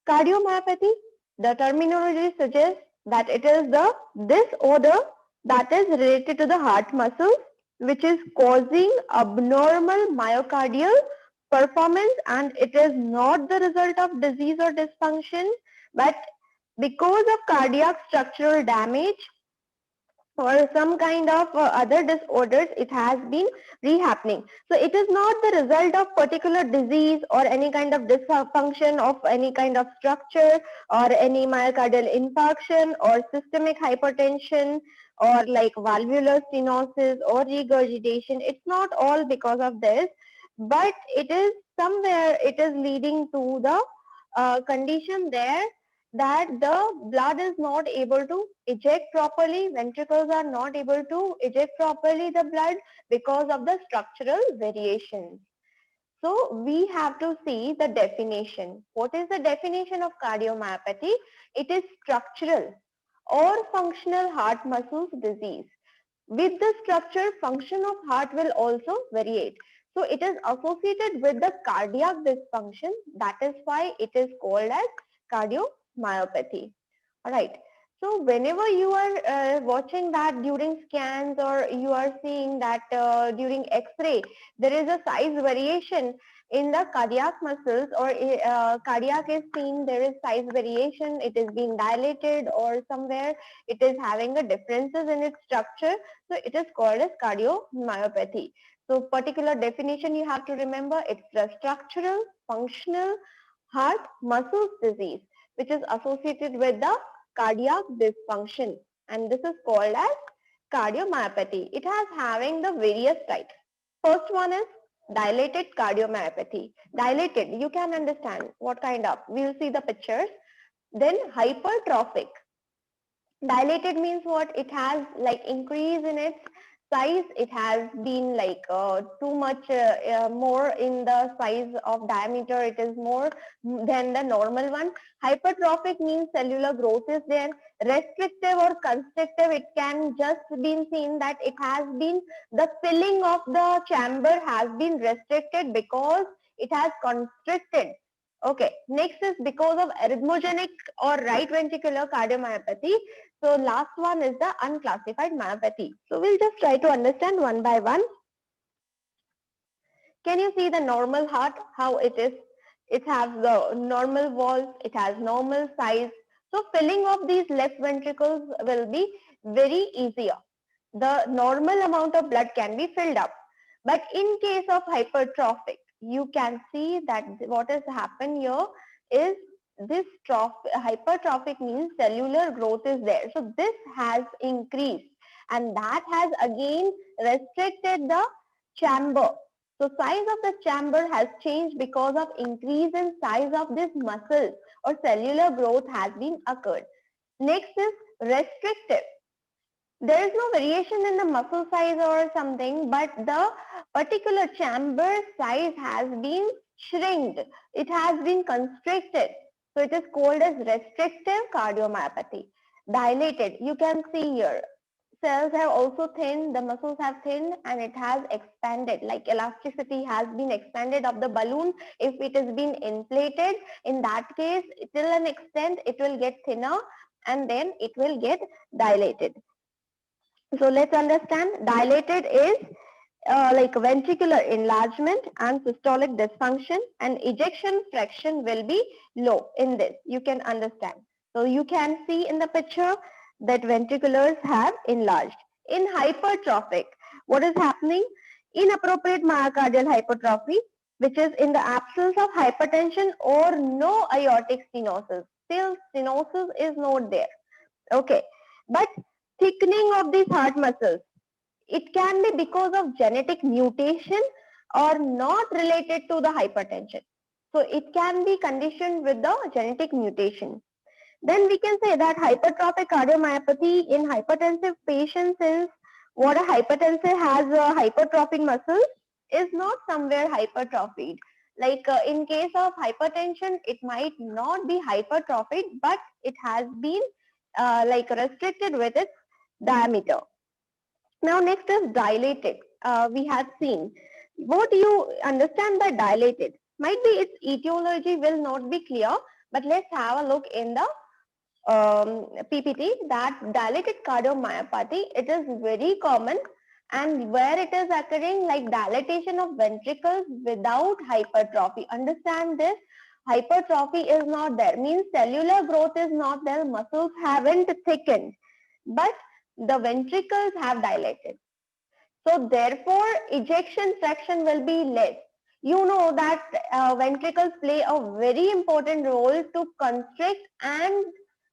Cardiomyopathy, the terminology suggests that it is the disorder that is related to the heart muscles which is causing abnormal myocardial performance, and it is not the result of disease or dysfunction, but because of cardiac structural damage or some kind of other disorders, it has been rehappening. So it is not the result of particular disease or any kind of dysfunction of any kind of structure or any myocardial infarction or systemic hypertension or like valvular stenosis or regurgitation. It's not all because of this, but it is somewhere it is leading to the condition there that the blood is not able to eject properly, ventricles are not able to eject properly the blood because of the structural variations. So we have to see the definition. What is the definition of cardiomyopathy? It is structural or functional heart muscles disease. With the structure, function of heart will also variate. So it is associated with the cardiac dysfunction. That is why it is called as cardiomyopathy. All right. So whenever you are watching that during scans or you are seeing that during X-ray, there is a size variation in the cardiac muscles or cardiac is seen, there is size variation, it is being dilated or somewhere it is having a differences in its structure. So it is called as cardiomyopathy. So particular definition you have to remember, it's the structural, functional heart muscles disease which is associated with the cardiac dysfunction, and this is called as cardiomyopathy. It has having the various types. First one is dilated cardiomyopathy. Dilated, you can understand what kind of. We'll see the pictures. Then hypertrophic. Dilated means what? It has like increase in its size. It has been like too much more in the size of diameter. It is more than the normal one. Hypertrophic means cellular growth is there. Restrictive or constrictive, it can just been seen that it has been the filling of the chamber has been restricted because it has constricted. Okay, next is because of arrhythmogenic or right ventricular cardiomyopathy. So last one is the unclassified myopathy. So we'll just try to understand one by one. Can you see the normal heart, how it is? It has the normal walls, it has normal size. So filling of these left ventricles will be very easier. The normal amount of blood can be filled up. But in case of hypertrophic, you can see that what has happened here is this hypertrophic means cellular growth is there. So this has increased and that has again restricted the chamber. So size of the chamber has changed because of increase in size of this muscle or cellular growth has been occurred. Next is restrictive. There is no variation in the muscle size or something, but the particular chamber size has been shrinked. It has been constricted. So it is called as restrictive cardiomyopathy. Dilated, you can see here. Cells have also thinned, the muscles have thinned and it has expanded, like elasticity has been expanded of the balloon. If it has been inflated, in that case, till an extent, it will get thinner and then it will get dilated. So let's understand dilated is like ventricular enlargement and systolic dysfunction, and ejection fraction will be low in this. You can understand. So you can see in the picture that ventriculars have enlarged. In hypertrophic, what is happening? Inappropriate myocardial hypertrophy, which is in the absence of hypertension or no aortic stenosis. Still stenosis is not there. Okay. But thickening of these heart muscles, it can be because of genetic mutation or not related to the hypertension. So it can be conditioned with the genetic mutation. Then we can say that hypertrophic cardiomyopathy in hypertensive patients, since what a hypertensive has a hypertrophic muscle is not somewhere hypertrophied. Like in case of hypertension, it might not be hypertrophied, but it has been like restricted with its diameter. Now next is dilated. We have seen. What do you understand by dilated? Might be its etiology will not be clear, but let's have a look in the PPT that dilated cardiomyopathy, it is very common, and where it is occurring like dilatation of ventricles without hypertrophy. Understand this, hypertrophy is not there, means cellular growth is not there, muscles haven't thickened, but the ventricles have dilated. So therefore, ejection fraction will be less. You know that ventricles play a very important role to constrict and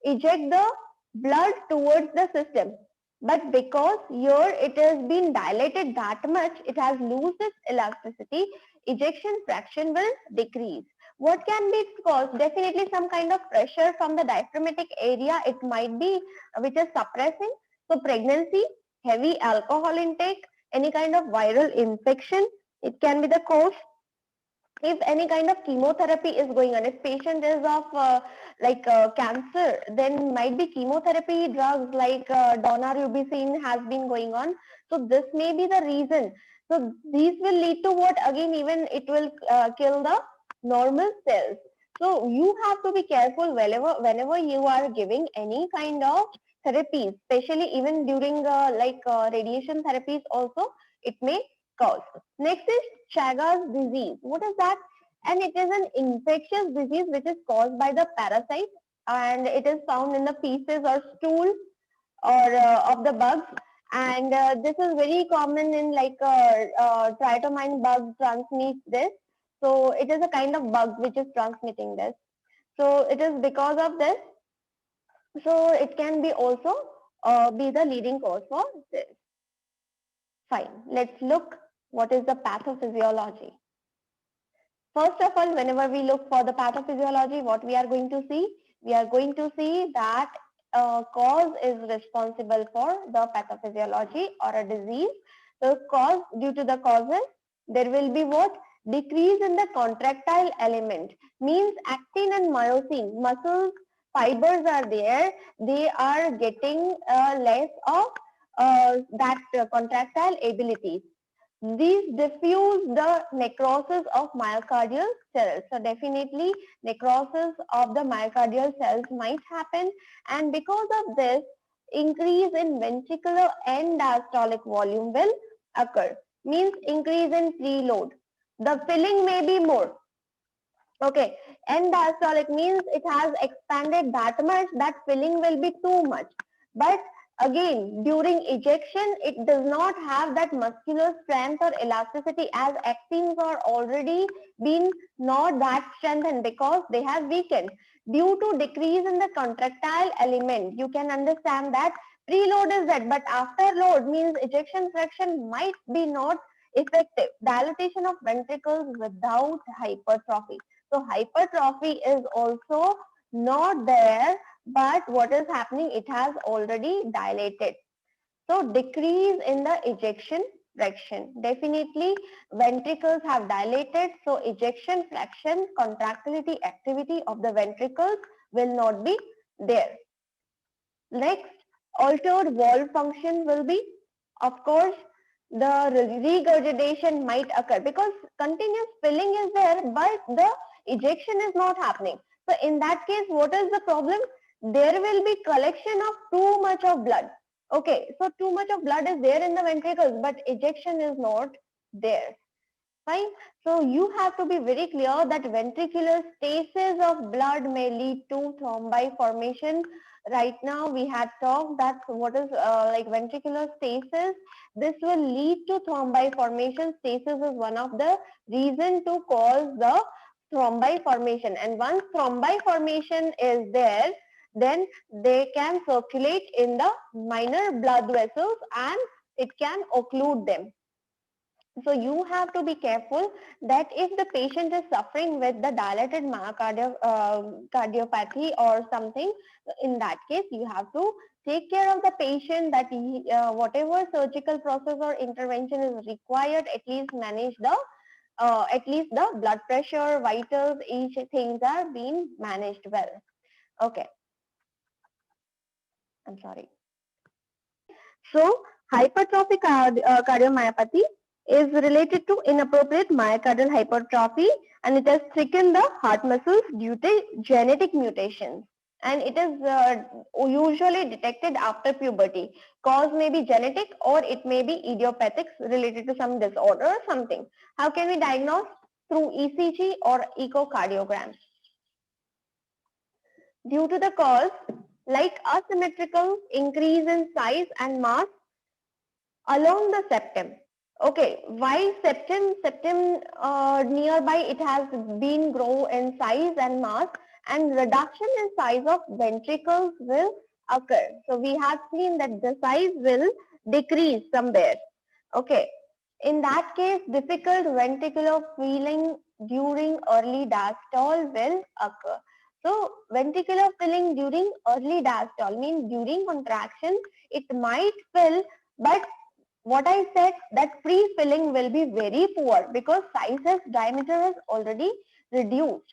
eject the blood towards the system. But because here it has been dilated that much, it has lost its elasticity, ejection fraction will decrease. What can be its cause? Definitely some kind of pressure from the diaphragmatic area, it might be which is suppressing. So pregnancy, heavy alcohol intake, any kind of viral infection, it can be the cause. If any kind of chemotherapy is going on, if patient is of cancer, then might be chemotherapy drugs like daunorubicin has been going on. So this may be the reason. So these will lead to what? Again, even it will kill the normal cells. So you have to be careful whenever you are giving any kind of therapies, especially even during radiation therapies also, it may cause. Next is Chagas disease. What is that? And it is an infectious disease which is caused by the parasite, and it is found in the feces or stool or of the bugs. And this is very common in triatomine bug transmits this. So it is a kind of bug which is transmitting this. So it is because of this. So it can be also be the leading cause for this. Fine. Let's look what is the pathophysiology. First of all, whenever we look for the pathophysiology, what we are going to see? We are going to see that cause is responsible for the pathophysiology or a disease. So cause, due to the causes, there will be what? Decrease in the contractile element. Means actin and myosin, muscles, fibers are there. They are getting less of that contractile abilities. These diffuse the necrosis of myocardial cells. So definitely necrosis of the myocardial cells might happen, and because of this, increase in ventricular and diastolic volume will occur. Means increase in preload. The filling may be more. Okay, and diastolic means it has expanded that much that filling will be too much. But again, during ejection, it does not have that muscular strength or elasticity as actins are already been not that strengthened because they have weakened. Due to decrease in the contractile element, you can understand that preload is that, but after load means ejection fraction might be not effective. Dilatation of ventricles without hypertrophy. So hypertrophy is also not there, but what is happening? It has already dilated. So decrease in the ejection fraction. Definitely ventricles have dilated. So ejection fraction, contractility activity of the ventricles will not be there. Next, altered valve function will be, of course, the regurgitation might occur because continuous filling is there, but the ejection is not happening. So in that case, what is the problem? There will be collection of too much of blood. Okay, so too much of blood is there in the ventricles, but ejection is not there. Fine. So you have to be very clear that ventricular stasis of blood may lead to thrombi formation. Right now we had talked that what is ventricular stasis. This will lead to thrombi formation. Stasis is one of the reason to cause the thrombi formation. And once thrombi formation is there, then they can circulate in the minor blood vessels and it can occlude them. So you have to be careful that if the patient is suffering with the dilated myocardial cardiopathy or something, in that case you have to take care of the patient that whatever surgical process or intervention is required, at least manage the at least the blood pressure, vitals, each things are being managed well. Okay, I'm sorry. So hypertrophic cardiomyopathy. is related to inappropriate myocardial hypertrophy, and it has thickened the heart muscles due to genetic mutations. And it is usually detected after puberty. Cause may be genetic or it may be idiopathic related to some disorder or something. How can we diagnose? Through ECG or echocardiogram. Due to the cause like asymmetrical increase in size and mass along the septum. Okay, why septum? Septum nearby it has been grow in size and mass, and reduction in size of ventricles will occur. So we have seen that the size will decrease somewhere. Okay, in that case, difficult ventricular filling during early diastole will occur. So ventricular filling during early diastole means during contraction it might fill, but what I said that pre-filling will be very poor because size has diameter has already reduced.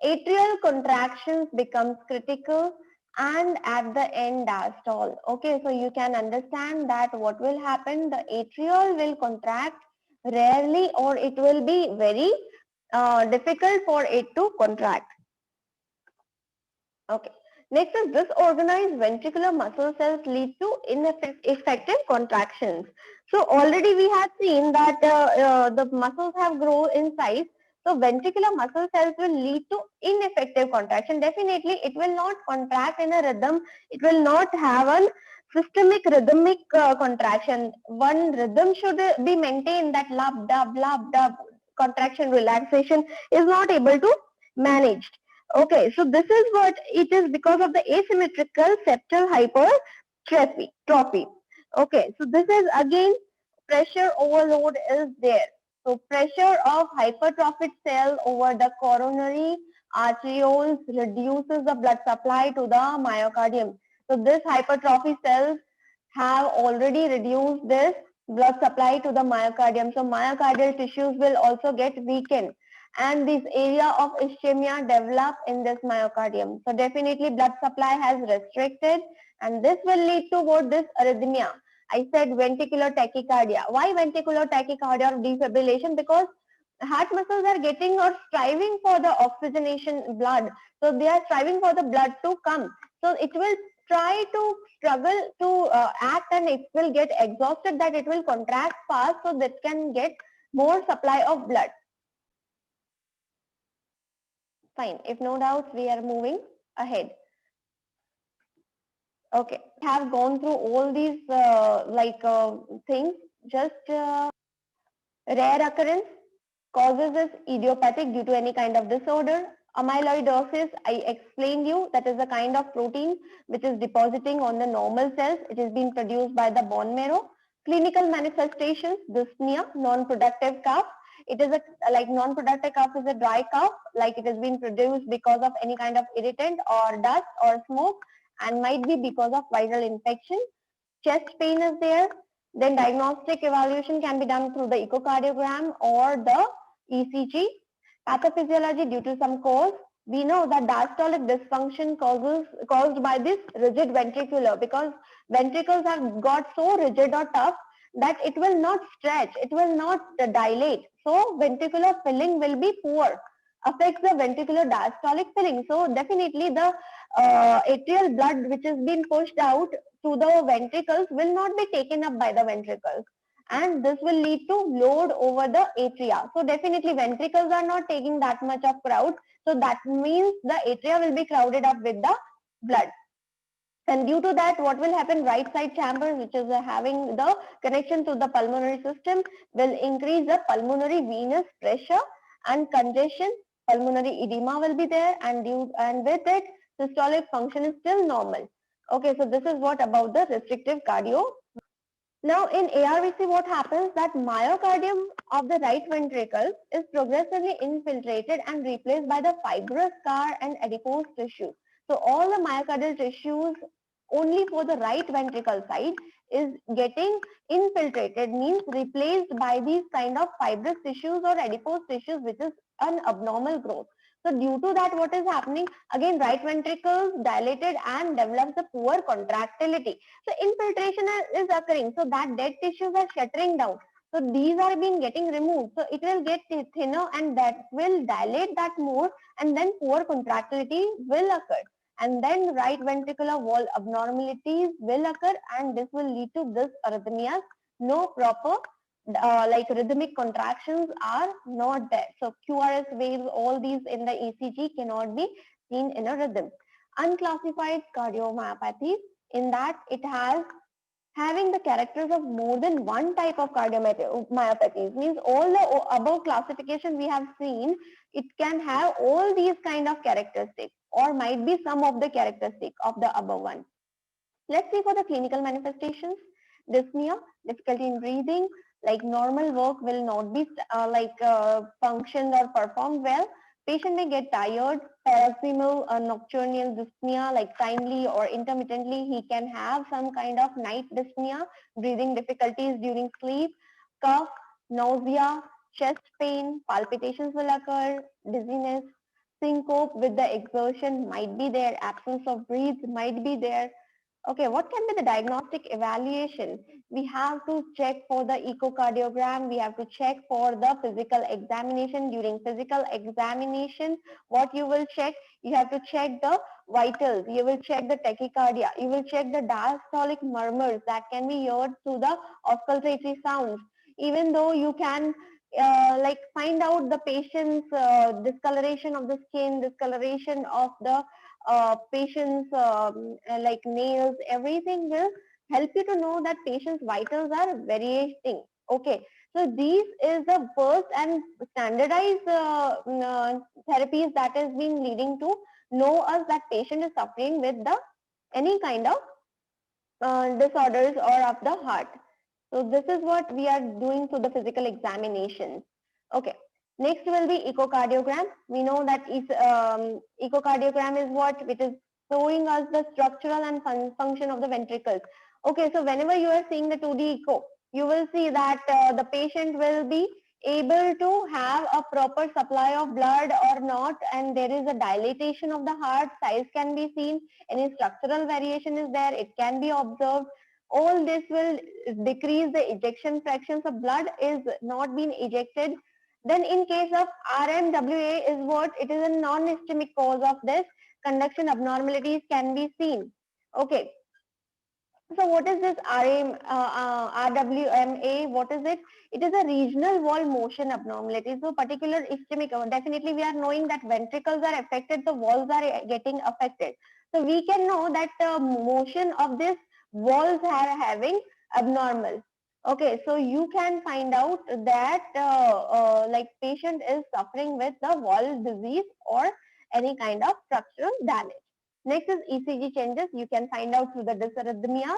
Atrial contractions becomes critical and at the end diastole. Okay, so you can understand that what will happen, the atrial will contract rarely or it will be very difficult for it to contract. Okay. Next is disorganized ventricular muscle cells lead to ineffective contractions. So already we have seen that the muscles have grown in size. So ventricular muscle cells will lead to ineffective contraction. Definitely it will not contract in a rhythm. It will not have a systemic rhythmic contraction. One rhythm should be maintained, that lab dub contraction relaxation is not able to manage. Okay, so this is what it is because of the asymmetrical septal hypertrophy. Okay, so this is again pressure overload is there. So pressure of hypertrophic cell over the coronary arterioles reduces the blood supply to the myocardium. So this hypertrophy cells have already reduced this blood supply to the myocardium. So myocardial tissues will also get weakened and this area of ischemia develop in this myocardium. So definitely blood supply has restricted and this will lead to what this arrhythmia. I said ventricular tachycardia. Why ventricular tachycardia or defibrillation? Because heart muscles are getting or striving for the oxygenation blood. So they are striving for the blood to come. So it will try to struggle to act and it will get exhausted that it will contract fast so that can get more supply of blood. Fine. If no doubts, we are moving ahead. Okay. Have gone through all these things. Just rare occurrence causes is idiopathic due to any kind of disorder. Amyloidosis, I explained you, that is a kind of protein which is depositing on the normal cells. It is being produced by the bone marrow. Clinical manifestations, dyspnea, non-productive cough. It is a like non-productive cough is a dry cough, like it has been produced because of any kind of irritant or dust or smoke and might be because of viral infection. Chest pain is there. Then diagnostic evaluation can be done through the echocardiogram or the ECG. Pathophysiology due to some cause. We know that diastolic dysfunction caused by this rigid ventricular because ventricles have got so rigid or tough that it will not stretch, it will not dilate. So ventricular filling will be poor, affects the ventricular diastolic filling. So definitely the atrial blood which is being pushed out to the ventricles will not be taken up by the ventricles and this will lead to load over the atria. So definitely ventricles are not taking that much of crowd. So that means the atria will be crowded up with the blood. And due to that, what will happen? Right side chamber, which is having the connection to the pulmonary system, will increase the pulmonary venous pressure and congestion. Pulmonary edema will be there, and with it, systolic function is still normal. Okay, so this is what about the restrictive cardio. Now in ARVC, what happens that myocardium of the right ventricle is progressively infiltrated and replaced by the fibrous scar and adipose tissue. So all the myocardial tissues only for the right ventricle side is getting infiltrated, means replaced by these kind of fibrous tissues or adipose tissues, which is an abnormal growth. So due to that, what is happening? Again, right ventricles dilated and develops a poor contractility. So infiltration is occurring. So that dead tissues are shattering down. So these are being getting removed. So it will get thinner and that will dilate that more, and then poor contractility will occur. And then right ventricular wall abnormalities will occur, and this will lead to this arrhythmias. No proper like rhythmic contractions are not there. So QRS waves, all these in the ECG cannot be seen in a rhythm. Unclassified cardiomyopathy, in that it has having the characters of more than one type of cardiomyopathies, means all the above classification we have seen, it can have all these kind of characteristics or might be some of the characteristics of the above one. Let's see for the clinical manifestations. Dyspnea, difficulty in breathing, like normal work will not be functioned or performed well. Patient may get tired, paroxysmal nocturnal dyspnea, like timely or intermittently. He can have some kind of night dyspnea, breathing difficulties during sleep, cough, nausea, chest pain, palpitations will occur, dizziness, syncope with the exertion might be there, absence of breath might be there. Okay, what can be the diagnostic evaluation? We have to check for the echocardiogram. We have to check for the physical examination. During physical examination, what you will check? You have to check the vitals. You will check the tachycardia. You will check the diastolic murmurs that can be heard through the auscultatory sounds. Even though you can like find out the patient's discoloration of the skin, discoloration of the patient's like nails, everything will help you to know that patient's vitals are varying. Okay, so these is the first and standardized therapies that has been leading to know us that patient is suffering with the any kind of disorders or of the heart. So this is what we are doing through the physical examinations. Okay. Next will be echocardiogram. We know that is echocardiogram is what, which is showing us the structural and function of the ventricles. Okay, so whenever you are seeing the 2D echo, you will see that the patient will be able to have a proper supply of blood or not, and there is a dilatation of the heart, size can be seen, any structural variation is there, it can be observed. All this will decrease the ejection fractions of blood is not being ejected. Then in case of RMWA is what, it is a non-ischemic cause of this, conduction abnormalities can be seen. Okay, so what is this RWMA? What is it? It is a regional wall motion abnormality. So particular ischemic, definitely we are knowing that ventricles are affected, the walls are getting affected. So we can know that the motion of this walls are having abnormal. Okay, so you can find out that like patient is suffering with the wall disease or any kind of structural damage. Next is ECG changes. You can find out through the dysarrhythmia.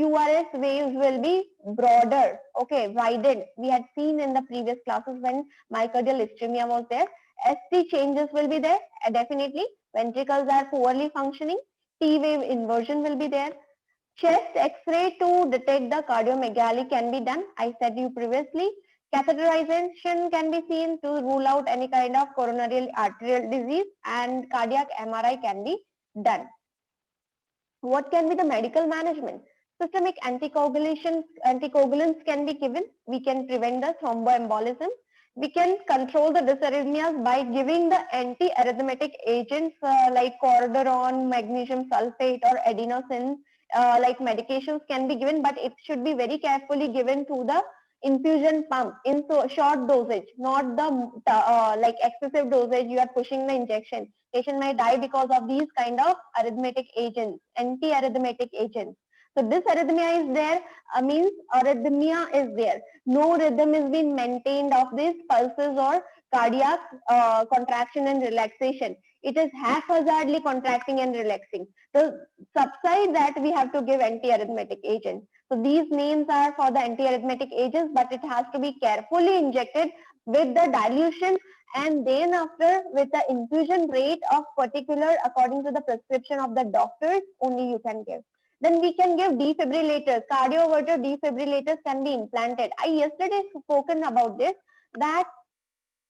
QRS waves will be broader, okay, widened. We had seen in the previous classes when myocardial ischemia was there. ST changes will be there, definitely. Ventricles are poorly functioning. T wave inversion will be there. Chest X-ray to detect the cardiomegaly can be done. I said you previously. Catheterization can be seen to rule out any kind of coronary arterial disease, and cardiac MRI can be done. What can be the medical management? Systemic anticoagulants can be given. We can prevent the thromboembolism. We can control the dysarrhythmias by giving the anti-arrhythmic agents like cordaron, magnesium sulfate, or adenosine. Like medications can be given, but it should be very carefully given to the infusion pump in so short dosage, not the like excessive dosage. You are pushing the injection, patient may die because of these kind of arrhythmic agents, anti-arrhythmic agents. So this arrhythmia is there, means arrhythmia is there. No rhythm is being maintained of these pulses or cardiac contraction and relaxation. It is haphazardly contracting and relaxing. So subside that we have to give anti-arrhythmic agent. So these names are for the anti-arrhythmic agents, but it has to be carefully injected with the dilution, and then after with the infusion rate of particular according to the prescription of the doctors only you can give. Then we can give defibrillators. Cardioverter defibrillators can be implanted. I yesterday spoken about this, that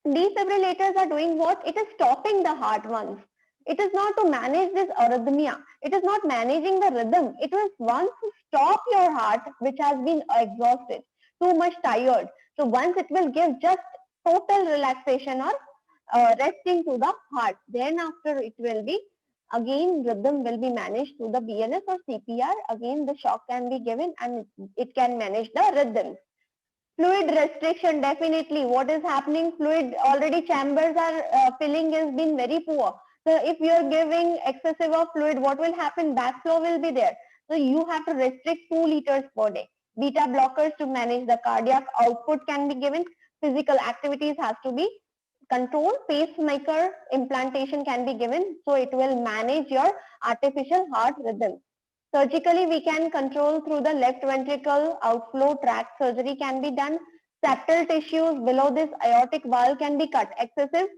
defibrillators are doing what? It is stopping the heart once. It is not to manage this arrhythmia. It is not managing the rhythm. It was once to stop your heart which has been exhausted. too much tired. So once it will give just total relaxation or resting to the heart, then after it will be again rhythm will be managed through the BLS or CPR. Again the shock can be given and it can manage the rhythm. Fluid restriction, definitely. What is happening? Fluid already chambers are filling is been very poor. So if you are giving excessive of fluid, what will happen? Backflow will be there. So you have to restrict 2 liters per day. Beta blockers to manage the cardiac output can be given. Physical activities has to be controlled. Pacemaker implantation can be given. So it will manage your artificial heart rhythm. Surgically, we can control through the left ventricle outflow tract surgery can be done. Septal tissues below this aortic valve can be cut. Excessive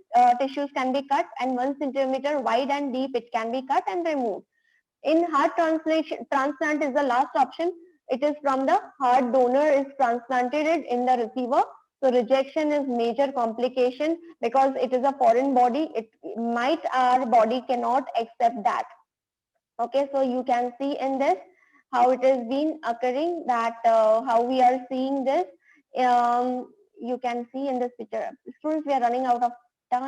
tissues can be cut and 1 centimeter wide and deep it can be cut and removed. In heart translation, transplant is the last option. It is from the heart donor is transplanted in the receiver. So rejection is major complication because it is a foreign body. It might our body cannot accept that. Okay, so you can see in this how it has been occurring, that how we are seeing this. You can see in this picture. Students, we are running out of time.